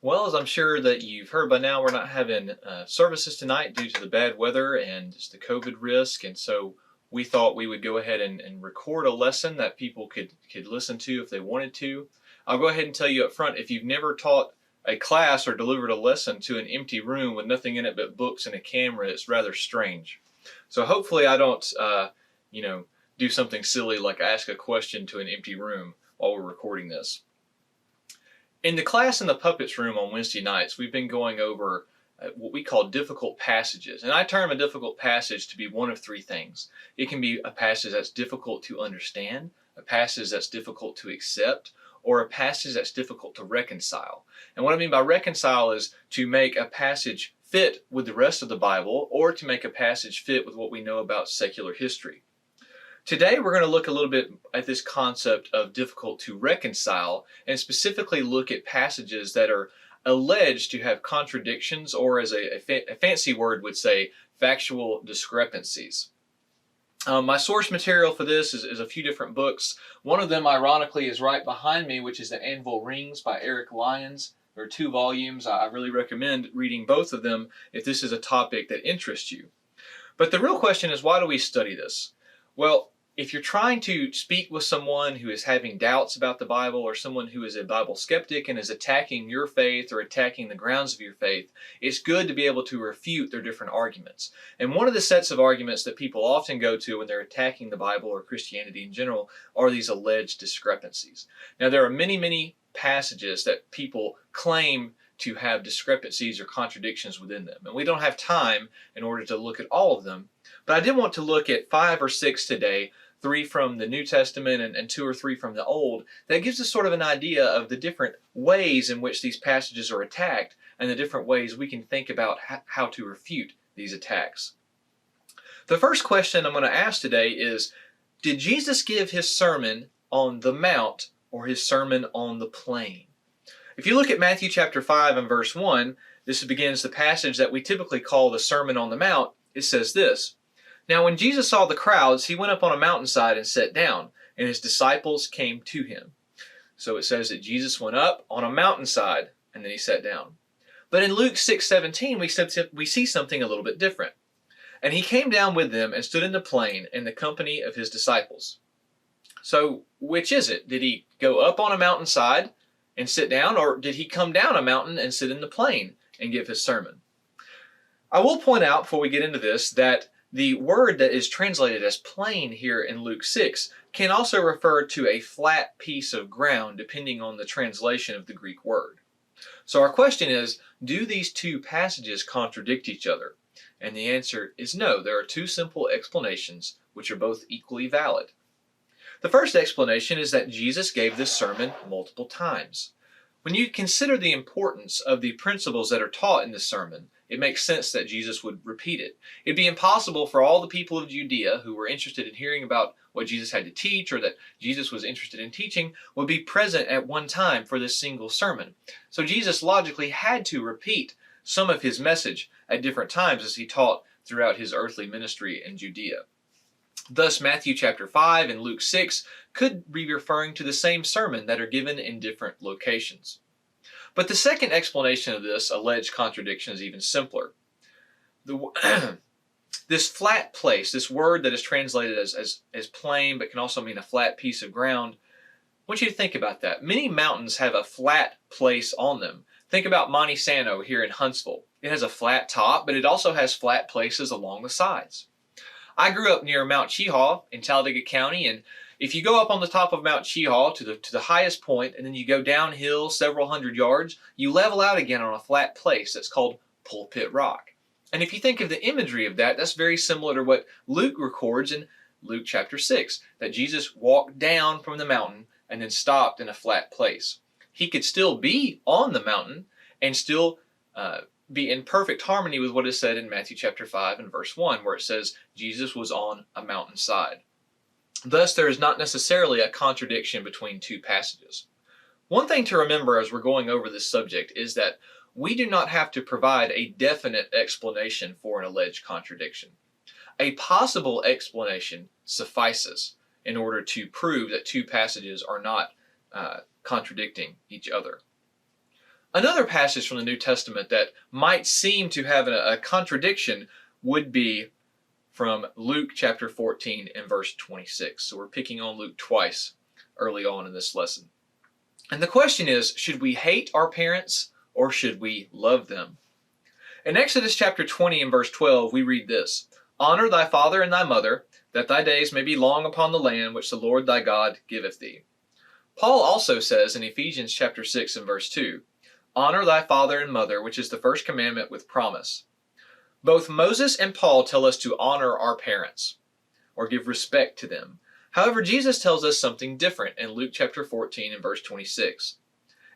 Well, as I'm sure that you've heard by now, we're not having services tonight due to the bad weather and just the COVID risk. And so we thought we would go ahead and record a lesson that people could listen to if they wanted to. I'll go ahead and tell you up front, if you've never taught a class or delivered a lesson to an empty room with nothing in it but books and a camera, it's rather strange. So hopefully I don't, do something silly like ask a question to an empty room while we're recording this. In the class in the Puppets room on Wednesday nights, we've been going over what we call difficult passages. And I term a difficult passage to be one of three things. It can be a passage that's difficult to understand, a passage that's difficult to accept, or a passage that's difficult to reconcile. And what I mean by reconcile is to make a passage fit with the rest of the Bible, or to make a passage fit with what we know about secular history. Today we're going to look a little bit at this concept of difficult to reconcile, and specifically look at passages that are alleged to have contradictions, or as a fancy word would say, factual discrepancies. My source material for this is a few different books. One of them, ironically, is right behind me, which is The Anvil Rings by Eric Lyons. There are 2 volumes. I really recommend reading both of them if this is a topic that interests you. But the real question is, why do we study this? Well, if you're trying to speak with someone who is having doubts about the Bible, or someone who is a Bible skeptic and is attacking your faith or attacking the grounds of your faith, it's good to be able to refute their different arguments. And one of the sets of arguments that people often go to when they're attacking the Bible or Christianity in general are these alleged discrepancies. Now, there are many, many passages that people claim to have discrepancies or contradictions within them. And we don't have time in order to look at all of them. But I did want to look at 5 or 6 today, 3 from the New Testament and 2 or 3 from the Old, that gives us sort of an idea of the different ways in which these passages are attacked, and the different ways we can think about how to refute these attacks. The first question I'm going to ask today is, did Jesus give his sermon on the Mount or his sermon on the plain? If you look at Matthew chapter 5 and verse 1, this begins the passage that we typically call the Sermon on the Mount. It says this: "Now when Jesus saw the crowds, he went up on a mountainside and sat down, and his disciples came to him." So it says that Jesus went up on a mountainside, and then he sat down. But in Luke 6:17, we see something a little bit different. "And he came down with them and stood in the plain in the company of his disciples." So which is it? Did he go up on a mountainside and sit down, or did he come down a mountain and sit in the plain and give his sermon? I will point out before we get into this that the word that is translated as plain here in Luke 6 can also refer to a flat piece of ground, depending on the translation of the Greek word. So our question is, do these 2 passages contradict each other? And the answer is no. There are 2 simple explanations which are both equally valid. The first explanation is that Jesus gave this sermon multiple times. When you consider the importance of the principles that are taught in this sermon, it makes sense that Jesus would repeat it. It'd be impossible for all the people of Judea who were interested in hearing about what Jesus had to teach, or that Jesus was interested in teaching, would be present at one time for this single sermon. So Jesus logically had to repeat some of his message at different times as he taught throughout his earthly ministry in Judea. Thus, Matthew chapter 5 and Luke 6 could be referring to the same sermon that are given in different locations. But the second explanation of this alleged contradiction is even simpler. This flat place, this word that is translated as plain, but can also mean a flat piece of ground, I want you to think about that. Many mountains have a flat place on them. Think about Monte Sano here in Huntsville. It has a flat top, but it also has flat places along the sides. I grew up near Mount Cheehaw in Talladega County, and if you go up on the top of Mount Cheehaw to the highest point, and then you go downhill several hundred yards, you level out again on a flat place that's called Pulpit Rock. And if you think of the imagery of that, that's very similar to what Luke records in Luke chapter 6, that Jesus walked down from the mountain and then stopped in a flat place. He could still be on the mountain and still be in perfect harmony with what is said in Matthew chapter 5 and verse 1, where it says Jesus was on a mountainside. Thus, there is not necessarily a contradiction between 2 passages. One thing to remember as we're going over this subject is that we do not have to provide a definite explanation for an alleged contradiction. A possible explanation suffices in order to prove that 2 passages are not contradicting each other. Another passage from the New Testament that might seem to have a contradiction would be from Luke chapter 14 and verse 26. So we're picking on Luke twice early on in this lesson. And the question is, should we hate our parents or should we love them? In Exodus chapter 20 and verse 12, we read this: "Honor thy father and thy mother, that thy days may be long upon the land which the Lord thy God giveth thee." Paul also says in Ephesians chapter 6 and verse 2, "Honor thy father and mother, which is the first commandment with promise." Both Moses and Paul tell us to honor our parents or give respect to them. However, Jesus tells us something different in Luke chapter 14 and verse 26.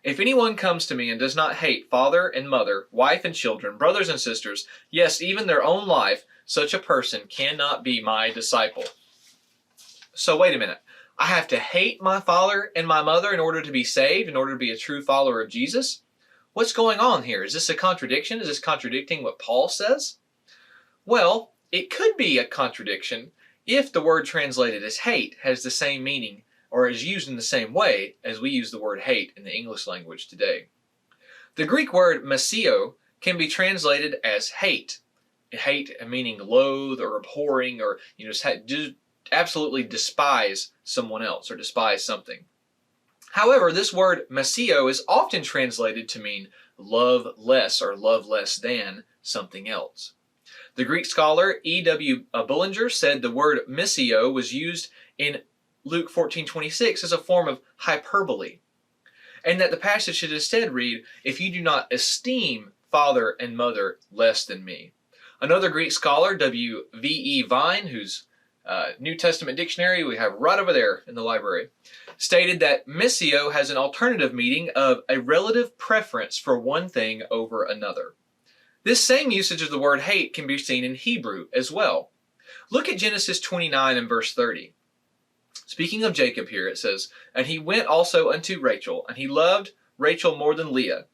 "If anyone comes to me and does not hate father and mother, wife and children, brothers and sisters, yes, even their own life, such a person cannot be my disciple." So wait a minute. I have to hate my father and my mother in order to be saved, in order to be a true follower of Jesus? What's going on here? Is this a contradiction? Is this contradicting what Paul says? Well, it could be a contradiction if the word translated as hate has the same meaning or is used in the same way as we use the word hate in the English language today. The Greek word mesio can be translated as hate. Hate meaning loathe or abhorring, or just absolutely despise someone else or despise something. However, this word mesio is often translated to mean love less or love less than something else. The Greek scholar E.W. Bullinger said the word misio was used in Luke 14:26 as a form of hyperbole, and that the passage should instead read, "If you do not esteem father and mother less than me." Another Greek scholar, W.V.E. Vine, whose New Testament dictionary we have right over there in the library, stated that misio has an alternative meaning of a relative preference for one thing over another. This same usage of the word hate can be seen in Hebrew as well. Look at Genesis 29 and verse 30. Speaking of Jacob here, it says, "And he went also unto Rachel, and he loved Rachel more than Leah,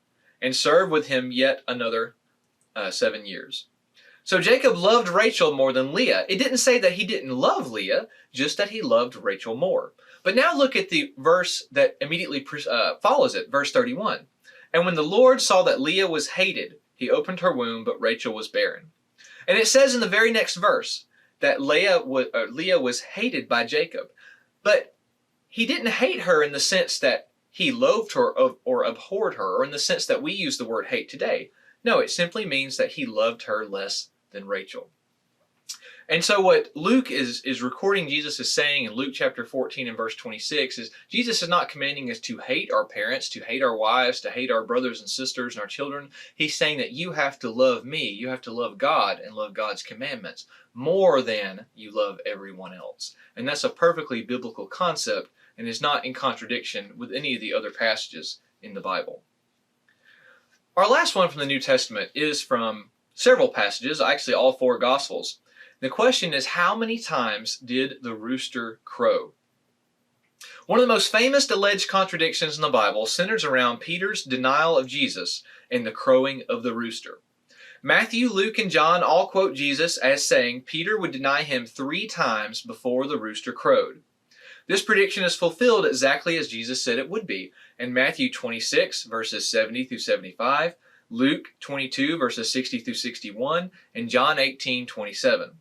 and served with him yet another 7 years." So Jacob loved Rachel more than Leah. It didn't say that he didn't love Leah, just that he loved Rachel more. But now look at the verse that immediately follows it, verse 31. "And when the Lord saw that Leah was hated, he opened her womb, but Rachel was barren." And it says in the very next verse that Leah was hated by Jacob. But he didn't hate her in the sense that he loathed her or abhorred her, or in the sense that we use the word hate today. No, it simply means that he loved her less than Rachel. And so what Luke is recording Jesus is saying in Luke chapter 14 and verse 26 is Jesus is not commanding us to hate our parents, to hate our wives, to hate our brothers and sisters and our children. He's saying that you have to love me, you have to love God and love God's commandments more than you love everyone else. And that's a perfectly biblical concept and is not in contradiction with any of the other passages in the Bible. Our last one from the New Testament is from several passages, actually all 4 Gospels. The question is, how many times did the rooster crow? One of the most famous alleged contradictions in the Bible centers around Peter's denial of Jesus and the crowing of the rooster. Matthew, Luke, and John all quote Jesus as saying Peter would deny him 3 times before the rooster crowed. This prediction is fulfilled exactly as Jesus said it would be in Matthew 26, verses 70 through 75, Luke 22, verses 60 through 61, and John 18:27.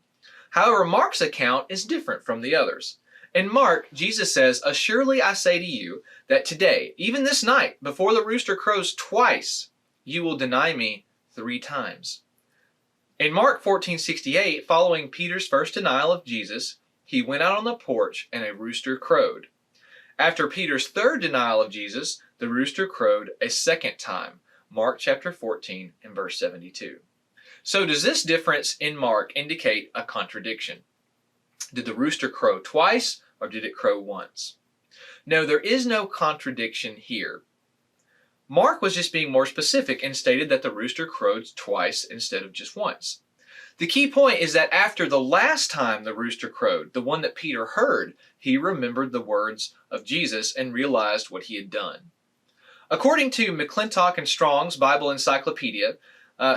However, Mark's account is different from the others. In Mark, Jesus says, "Assuredly I say to you that today, even this night, before the rooster crows twice, you will deny me 3 times." In Mark 14:68, following Peter's first denial of Jesus, he went out on the porch and a rooster crowed. After Peter's third denial of Jesus, the rooster crowed a second time. Mark chapter 14 and verse 72. So does this difference in Mark indicate a contradiction? Did the rooster crow twice or did it crow once? No, there is no contradiction here. Mark was just being more specific and stated that the rooster crowed twice instead of just once. The key point is that after the last time the rooster crowed, the one that Peter heard, he remembered the words of Jesus and realized what he had done. According to McClintock and Strong's Bible Encyclopedia,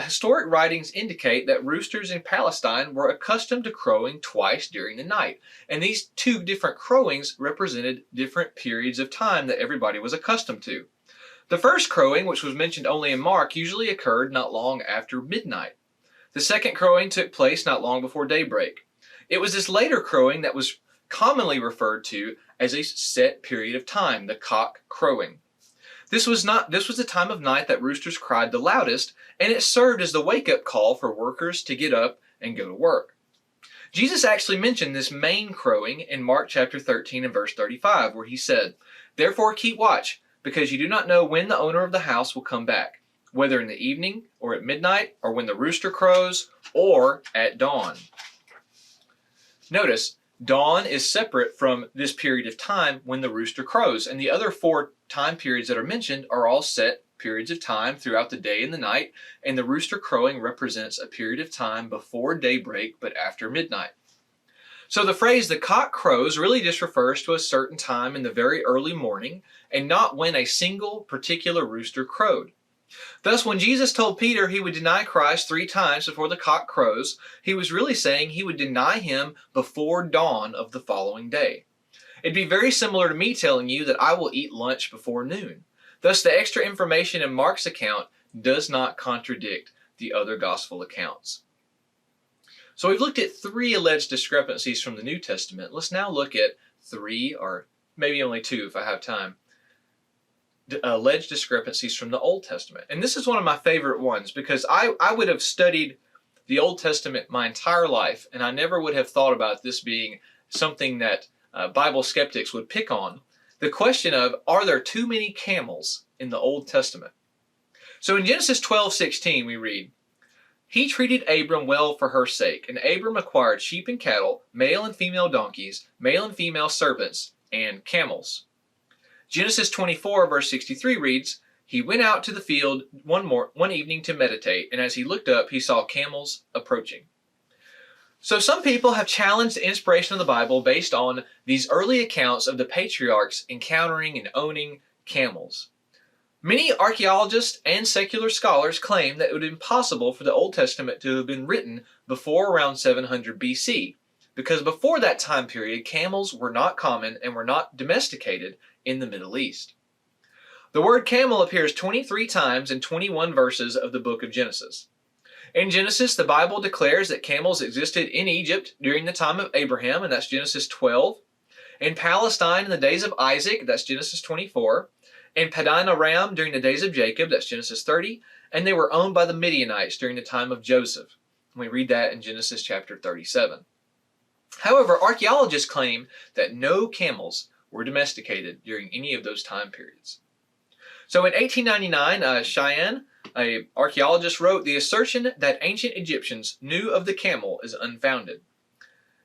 historic writings indicate that roosters in Palestine were accustomed to crowing twice during the night, and these 2 different crowings represented different periods of time that everybody was accustomed to. The first crowing, which was mentioned only in Mark, usually occurred not long after midnight. The second crowing took place not long before daybreak. It was this later crowing that was commonly referred to as a set period of time, the cock crowing. This was the time of night that roosters cried the loudest, and it served as the wake-up call for workers to get up and go to work. Jesus actually mentioned this main crowing in Mark chapter 13 and verse 35, where he said, "Therefore keep watch, because you do not know when the owner of the house will come back, whether in the evening or at midnight, or when the rooster crows, or at dawn." Notice, dawn is separate from this period of time when the rooster crows, and the other 4 time periods that are mentioned are all set periods of time throughout the day and the night, and the rooster crowing represents a period of time before daybreak but after midnight. So the phrase "the cock crows" really just refers to a certain time in the very early morning, and not when a single particular rooster crowed. Thus, when Jesus told Peter he would deny Christ 3 times before the cock crows, he was really saying he would deny him before dawn of the following day. It'd be very similar to me telling you that I will eat lunch before noon. Thus, the extra information in Mark's account does not contradict the other gospel accounts. So we've looked at 3 alleged discrepancies from the New Testament. Let's now look at 3, or maybe only 2 if I have time, alleged discrepancies from the Old Testament. And this is one of my favorite ones, because I would have studied the Old Testament my entire life, and I never would have thought about this being something that Bible skeptics would pick on. The question of, are there too many camels in the Old Testament? So in Genesis 12:16 we read, "He treated Abram well for her sake, and Abram acquired sheep and cattle, male and female donkeys, male and female servants, and camels." Genesis 24 verse 63 reads, "He went out to the field one evening to meditate, and as he looked up, he saw camels approaching." So some people have challenged the inspiration of the Bible based on these early accounts of the patriarchs encountering and owning camels. Many archaeologists and secular scholars claim that it would be impossible for the Old Testament to have been written before around 700 BC, because before that time period, camels were not common and were not domesticated in the Middle East. The word camel appears 23 times in 21 verses of the book of Genesis. In Genesis, the Bible declares that camels existed in Egypt during the time of Abraham, and that's Genesis 12. In Palestine in the days of Isaac, that's Genesis 24. In Paddan Aram during the days of Jacob, that's Genesis 30. And they were owned by the Midianites during the time of Joseph. We read that in Genesis chapter 37. However, archaeologists claim that no camels were domesticated during any of those time periods. So in 1899, Cheyenne, an archaeologist, wrote, "The assertion that ancient Egyptians knew of the camel is unfounded."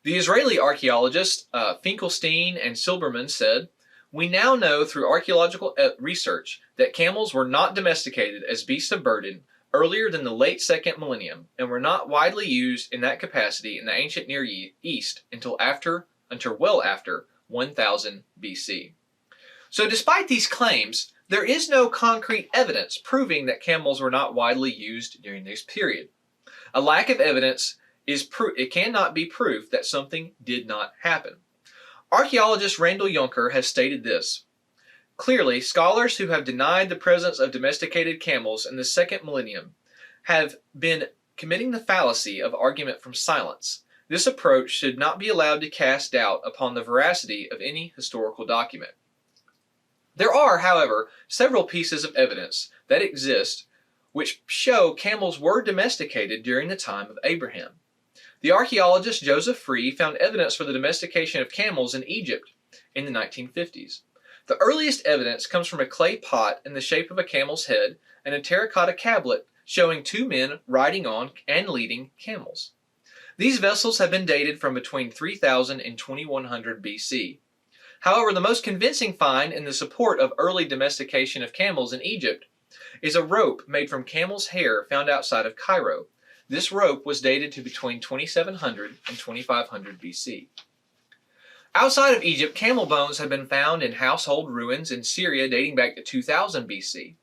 The Israeli archaeologists Finkelstein and Silberman said, "We now know through archaeological research that camels were not domesticated as beasts of burden earlier than the late 2nd millennium, and were not widely used in that capacity in the ancient Near East until well after 1000 BC. So despite these claims, there is no concrete evidence proving that camels were not widely used during this period. A lack of evidence it cannot be proof that something did not happen. Archaeologist Randall Juncker has stated this: "Clearly, scholars who have denied the presence of domesticated camels in the 2nd millennium have been committing the fallacy of argument from silence. This approach should not be allowed to cast doubt upon the veracity of any historical document." There are, however, several pieces of evidence that exist which show camels were domesticated during the time of Abraham. The archaeologist Joseph Free found evidence for the domestication of camels in Egypt in the 1950s. The earliest evidence comes from a clay pot in the shape of a camel's head and a terracotta tablet showing 2 men riding on and leading camels. These vessels have been dated from between 3000 and 2100 BC. However, the most convincing find in the support of early domestication of camels in Egypt is a rope made from camel's hair found outside of Cairo. This rope was dated to between 2700 and 2500 BC. Outside of Egypt, camel bones have been found in household ruins in Syria dating back to 2000 BC.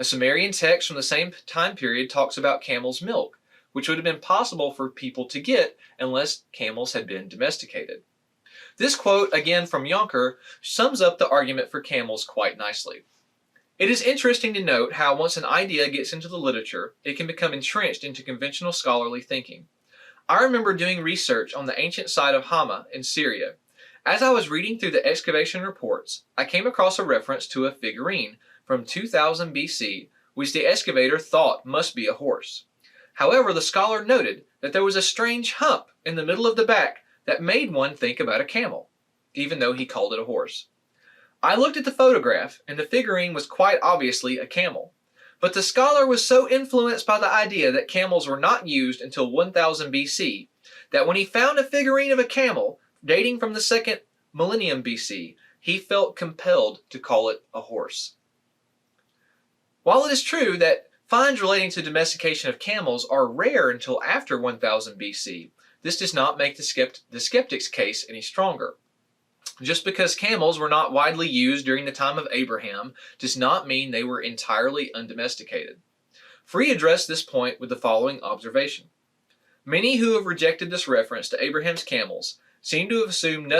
A Sumerian text from the same time period talks about camel's milk, which would have been possible for people to get unless camels had been domesticated. This quote, again from Juncker, sums up the argument for camels quite nicely. It is interesting to note how once an idea gets into the literature, it can become entrenched into conventional scholarly thinking. I remember doing research on the ancient site of Hama in Syria. As I was reading through the excavation reports, I came across a reference to a figurine from 2000 BC, which the excavator thought must be a horse. However, the scholar noted that there was a strange hump in the middle of the back that made one think about a camel, even though he called it a horse. I looked at the photograph, and the figurine was quite obviously a camel. But the scholar was so influenced by the idea that camels were not used until 1000 BC that when he found a figurine of a camel dating from the 2nd millennium BC, he felt compelled to call it a horse. While it is true that finds relating to domestication of camels are rare until after 1000 BC, this does not make the skeptic's case any stronger. Just because camels were not widely used during the time of Abraham does not mean they were entirely undomesticated. Free addressed this point with the following observation. Many who have rejected this reference to Abraham's camels seem to have assumed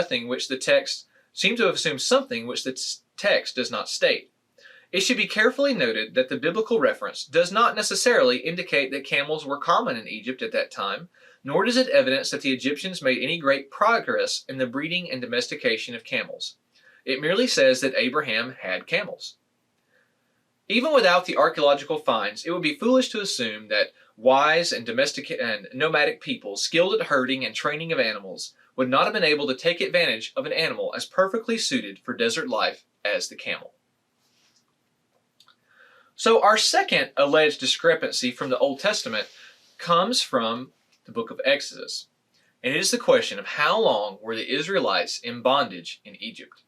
something which the text does not state. It should be carefully noted that the biblical reference does not necessarily indicate that camels were common in Egypt at that time, nor does it evidence that the Egyptians made any great progress in the breeding and domestication of camels. It merely says that Abraham had camels. Even without the archaeological finds, it would be foolish to assume that wise and nomadic people skilled at herding and training of animals would not have been able to take advantage of an animal as perfectly suited for desert life as the camel. So our second alleged discrepancy from the Old Testament comes from the book of Exodus, and it is the question of how long were the Israelites in bondage in Egypt.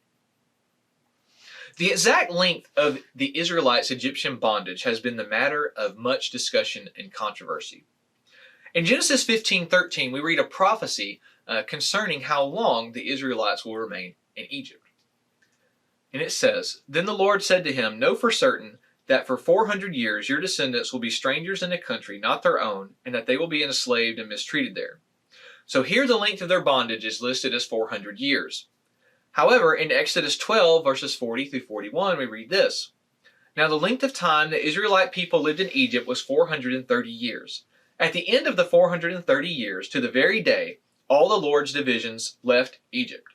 The exact length of the Israelites' Egyptian bondage has been the matter of much discussion and controversy. In Genesis 15:13, we read a prophecy concerning how long the Israelites will remain in Egypt. And it says, "Then the Lord said to him, Know for certain that for 400 years your descendants will be strangers in a country not their own, and that they will be enslaved and mistreated there." So here the length of their bondage is listed as 400 years. However, in Exodus 12, verses 40 through 41, we read this. "Now the length of time the Israelite people lived in Egypt was 430 years. At the end of the 430 years, to the very day, all the Lord's divisions left Egypt."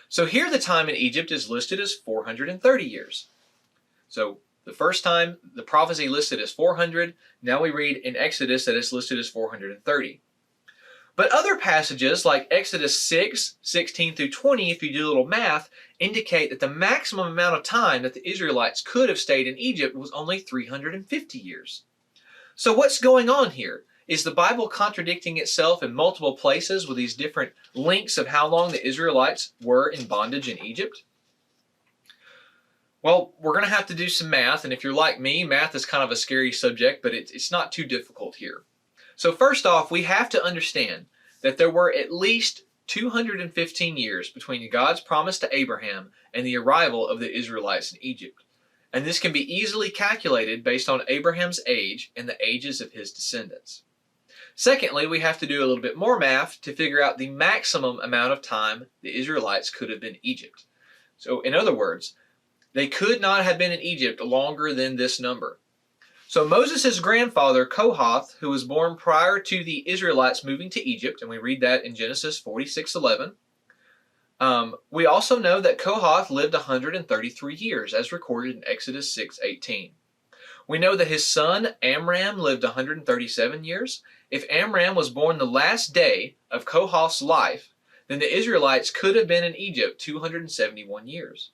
So here the time in Egypt is listed as 430 years. So the first time the prophecy listed as 400, now we read in Exodus that it's listed as 430. But other passages like Exodus 6, 16 through 20, if you do a little math, indicate that the maximum amount of time that the Israelites could have stayed in Egypt was only 350 years. So what's going on here? Is the Bible contradicting itself in multiple places with these different lengths of how long the Israelites were in bondage in Egypt? Well, we're going to have to do some math, and if you're like me, math is kind of a scary subject, but it's not too difficult here. So first off, we have to understand that there were at least 215 years between God's promise to Abraham and the arrival of the Israelites in Egypt. And this can be easily calculated based on Abraham's age and the ages of his descendants. Secondly, we have to do a little bit more math to figure out the maximum amount of time the Israelites could have been in Egypt. So in other words, they could not have been in Egypt longer than this number. So Moses' grandfather, Kohath, who was born prior to the Israelites moving to Egypt, and we read that in Genesis 46:11. We also know that Kohath lived 133 years, as recorded in Exodus 6:18. We know that his son Amram lived 137 years. If Amram was born the last day of Kohath's life, then the Israelites could have been in Egypt 271 years.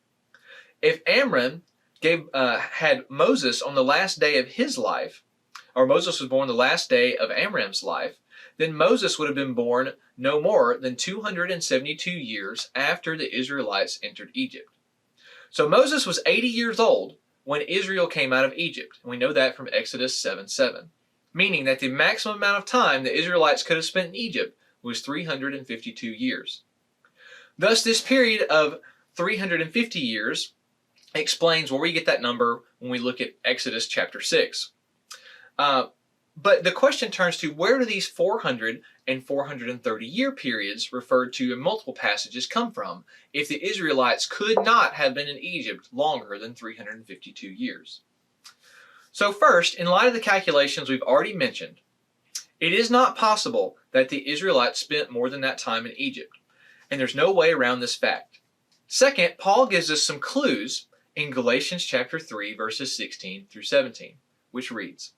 If Amram had Moses on the last day of his life, or Moses was born the last day of Amram's life, then Moses would have been born no more than 272 years after the Israelites entered Egypt. So Moses was 80 years old when Israel came out of Egypt, and we know that from Exodus 7:7, meaning that the maximum amount of time the Israelites could have spent in Egypt was 352 years. Thus, this period of 350 years explains where we get that number when we look at Exodus chapter 6. But the question turns to, where do these 400 and 430-year periods referred to in multiple passages come from if the Israelites could not have been in Egypt longer than 352 years. So first, in light of the calculations we've already mentioned, it is not possible that the Israelites spent more than that time in Egypt, and there's no way around this fact. Second, Paul gives us some clues in Galatians chapter 3, verses 16 through 17, which reads,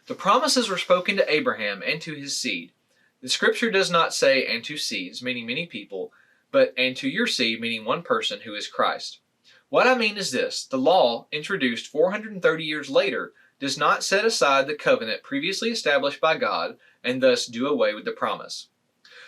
"The promises were spoken to Abraham and to his seed. The scripture does not say, and to seeds, meaning many people, but and to your seed, meaning one person, who is Christ. What I mean is this: the law, introduced 430 years later, does not set aside the covenant previously established by God and thus do away with the promise."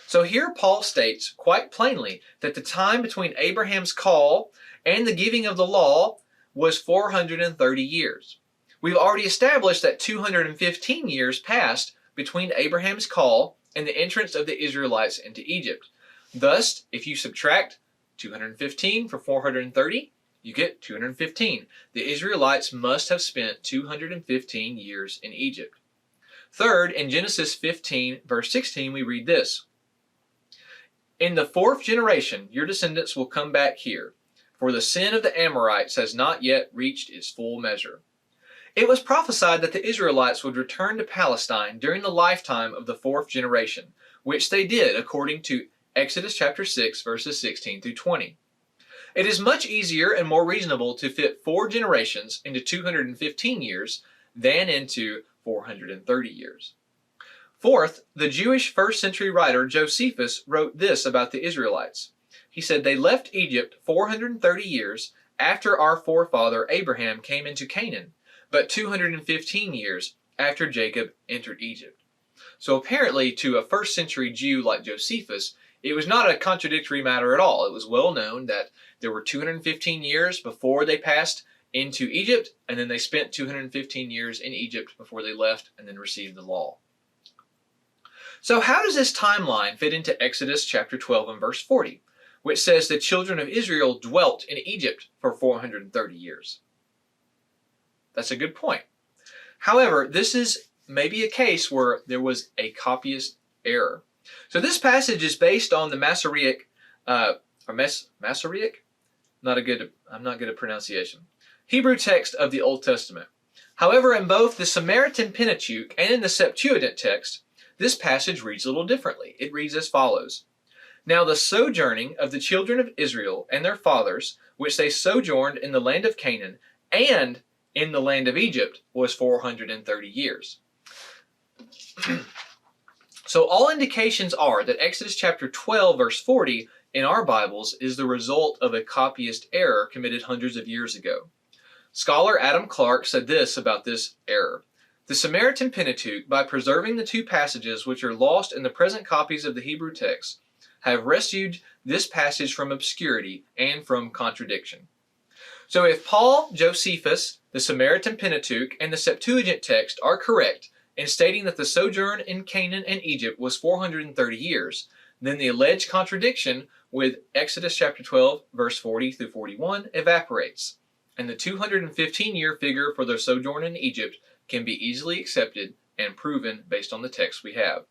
So here Paul states quite plainly that the time between Abraham's call and the giving of the law was 430 years. We've already established that 215 years passed between Abraham's call and the entrance of the Israelites into Egypt. Thus, if you subtract 215 from 430, you get 215. The Israelites must have spent 215 years in Egypt. Third, in Genesis 15, verse 16, we read this: "In the fourth generation, your descendants will come back here, for the sin of the Amorites has not yet reached its full measure." It was prophesied that the Israelites would return to Palestine during the lifetime of the fourth generation, which they did according to Exodus chapter 6, verses 16 through 20. It is much easier and more reasonable to fit 4 generations into 215 years than into 430 years. Fourth, the Jewish first-century writer Josephus wrote this about the Israelites. He said, "They left Egypt 430 years after our forefather Abraham came into Canaan, but 215 years after Jacob entered Egypt." So apparently, to a first-century Jew like Josephus, it was not a contradictory matter at all. It was well known that there were 215 years before they passed into Egypt, and then they spent 215 years in Egypt before they left and then received the law. So how does this timeline fit into Exodus chapter 12 and verse 40, which says the children of Israel dwelt in Egypt for 430 years? That's a good point. However, this is maybe a case where there was a copyist error. So this passage is based on the Masoretic, Masoretic? I'm not good at pronunciation. Hebrew text of the Old Testament. However, in both the Samaritan Pentateuch and in the Septuagint text, this passage reads a little differently. It reads as follows: "Now the sojourning of the children of Israel and their fathers, which they sojourned in the land of Canaan and in the land of Egypt, was 430 years." So all indications are that Exodus chapter 12 verse 40 in our Bibles is the result of a copyist error committed hundreds of years ago. Scholar Adam Clark said this about this error: "The Samaritan Pentateuch, by preserving the 2 passages which are lost in the present copies of the Hebrew text, have rescued this passage from obscurity and from contradiction." So if Paul, Josephus, the Samaritan Pentateuch, and the Septuagint text are correct in stating that the sojourn in Canaan and Egypt was 430 years, then the alleged contradiction with Exodus chapter 12, verse 40 through 41 evaporates, and the 215-year figure for their sojourn in Egypt can be easily accepted and proven based on the text we have.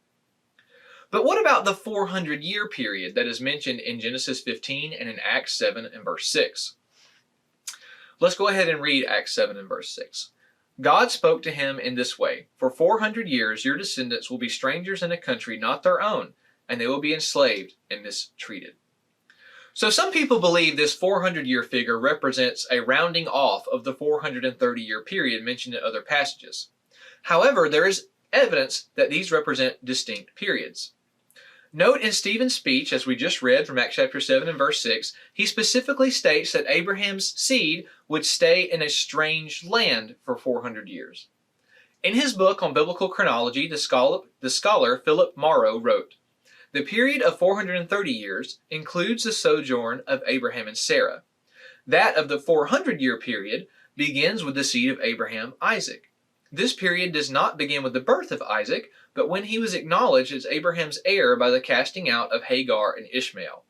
But what about the 400-year period that is mentioned in Genesis 15 and in Acts 7 and verse 6? Let's go ahead and read Acts 7 and verse 6. "God spoke to him in this way: For 400 years your descendants will be strangers in a country not their own, and they will be enslaved and mistreated." So some people believe this 400-year figure represents a rounding off of the 430-year period mentioned in other passages. However, there is evidence that these represent distinct periods. Note in Stephen's speech, as we just read from Acts chapter 7 and verse 6, he specifically states that Abraham's seed would stay in a strange land for 400 years. In his book on biblical chronology, the scholar Philip Morrow wrote, "The period of 430 years includes the sojourn of Abraham and Sarah. That of the 400-year period begins with the seed of Abraham, Isaac. This period does not begin with the birth of Isaac, but when he was acknowledged as Abraham's heir by the casting out of Hagar and Ishmael.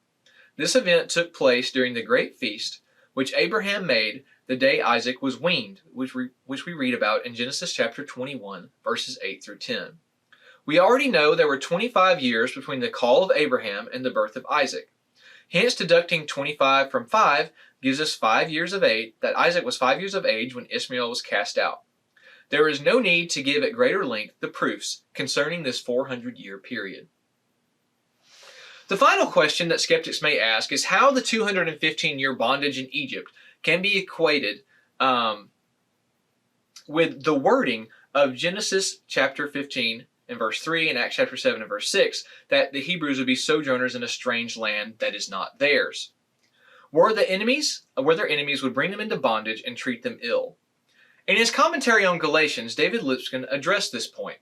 This event took place during the great feast which Abraham made the day Isaac was weaned, which we read about in Genesis chapter 21, verses 8 through 10. We already know there were 25 years between the call of Abraham and the birth of Isaac. Hence, deducting 25 from 5 gives us 5 years of age, that Isaac was 5 years of age when Ishmael was cast out. There is no need to give at greater length the proofs concerning this 400-year period. The final question that skeptics may ask is how the 215-year bondage in Egypt can be equated with the wording of Genesis chapter 15 and verse 3 and Acts chapter 7 and verse 6, that the Hebrews would be sojourners in a strange land that is not theirs. Where their enemies would bring them into bondage and treat them ill. In his commentary on Galatians, David Lipscomb addressed this point.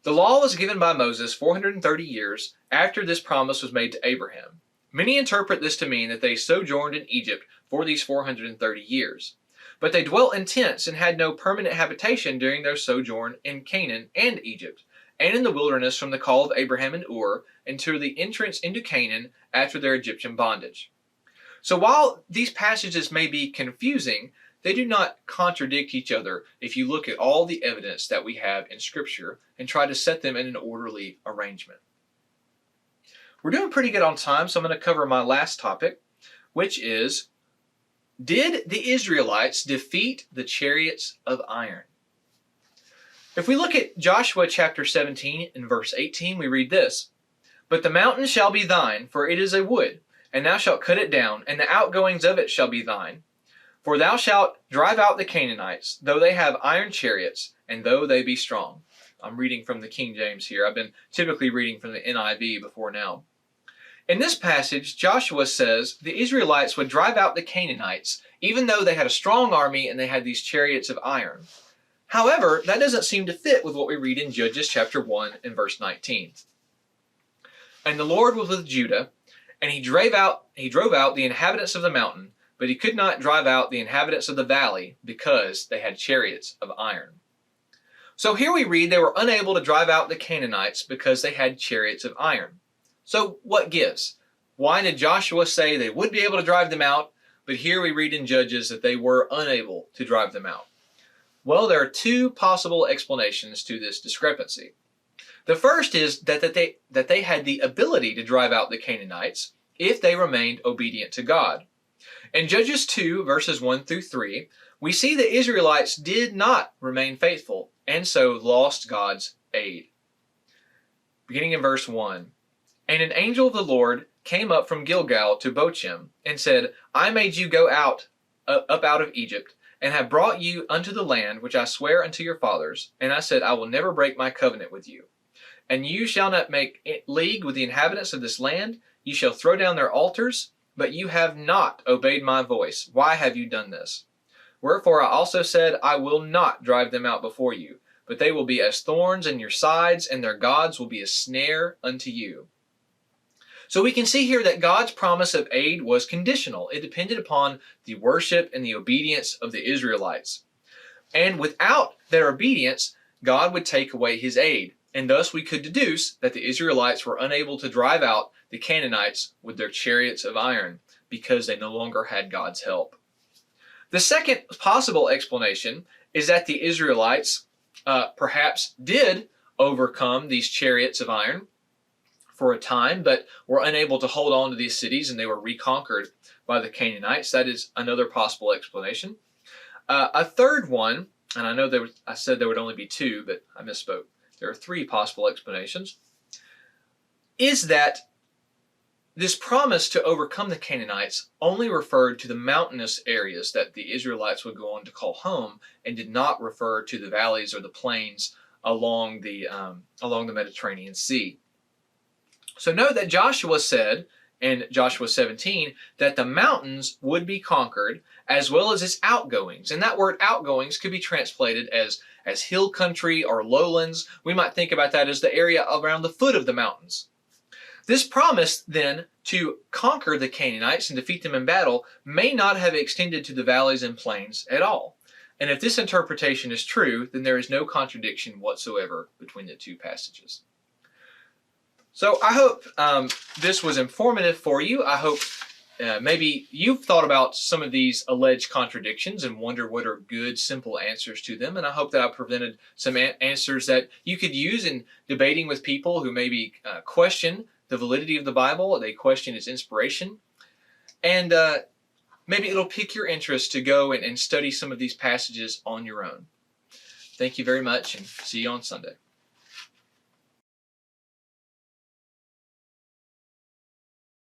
The law was given by Moses 430 years after this promise was made to Abraham. Many interpret this to mean that they sojourned in Egypt for these 430 years. But they dwelt in tents and had no permanent habitation during their sojourn in Canaan and Egypt, and in the wilderness from the call of Abraham and Ur until the entrance into Canaan after their Egyptian bondage. So while these passages may be confusing, they do not contradict each other if you look at all the evidence that we have in Scripture and try to set them in an orderly arrangement. We're doing pretty good on time, so I'm going to cover my last topic, which is, did the Israelites defeat the chariots of iron? If we look at Joshua chapter 17 and verse 18, we read this, But the mountain shall be thine, for it is a wood, and thou shalt cut it down, and the outgoings of it shall be thine. For thou shalt drive out the Canaanites, though they have iron chariots, and though they be strong. I'm reading from the King James here. I've been typically reading from the NIV before now. In this passage, Joshua says the Israelites would drive out the Canaanites, even though they had a strong army and they had these chariots of iron. However, that doesn't seem to fit with what we read in Judges chapter 1 and verse 19. And the Lord was with Judah, and he drove out the inhabitants of the mountain, but he could not drive out the inhabitants of the valley because they had chariots of iron. So here we read they were unable to drive out the Canaanites because they had chariots of iron. So what gives? Why did Joshua say they would be able to drive them out, but here we read in Judges that they were unable to drive them out? Well, there are two possible explanations to this discrepancy. The first is that they had the ability to drive out the Canaanites if they remained obedient to God. In Judges 2, verses 1 through 3, we see the Israelites did not remain faithful and so lost God's aid. Beginning in verse 1, And an angel of the Lord came up from Gilgal to Bochim and said, I made you go up out of Egypt, and have brought you unto the land which I swear unto your fathers. And I said, I will never break my covenant with you. And you shall not make league with the inhabitants of this land. You shall throw down their altars, but you have not obeyed my voice. Why have you done this? Wherefore I also said, I will not drive them out before you, but they will be as thorns in your sides, and their gods will be a snare unto you. So we can see here that God's promise of aid was conditional. It depended upon the worship and the obedience of the Israelites. And without their obedience, God would take away his aid. And thus we could deduce that the Israelites were unable to drive out the Canaanites with their chariots of iron because they no longer had God's help. The second possible explanation is that the Israelites perhaps did overcome these chariots of iron for a time, but were unable to hold on to these cities, and they were reconquered by the Canaanites. That is another possible explanation. A third one, and I know I said there would only be two, but I misspoke. There are three possible explanations, is that this promise to overcome the Canaanites only referred to the mountainous areas that the Israelites would go on to call home, and did not refer to the valleys or the plains along the Mediterranean Sea. So note that Joshua said in Joshua 17 that the mountains would be conquered as well as its outgoings. And that word outgoings could be translated as hill country or lowlands. We might think about that as the area around the foot of the mountains. This promise then to conquer the Canaanites and defeat them in battle may not have extended to the valleys and plains at all. And if this interpretation is true, then there is no contradiction whatsoever between the two passages. So I hope this was informative for you. I hope maybe you've thought about some of these alleged contradictions and wonder what are good, simple answers to them. And I hope that I've presented some answers that you could use in debating with people who maybe question the validity of the Bible, they question its inspiration. And maybe it'll pique your interest to go and study some of these passages on your own. Thank you very much, and see you on Sunday.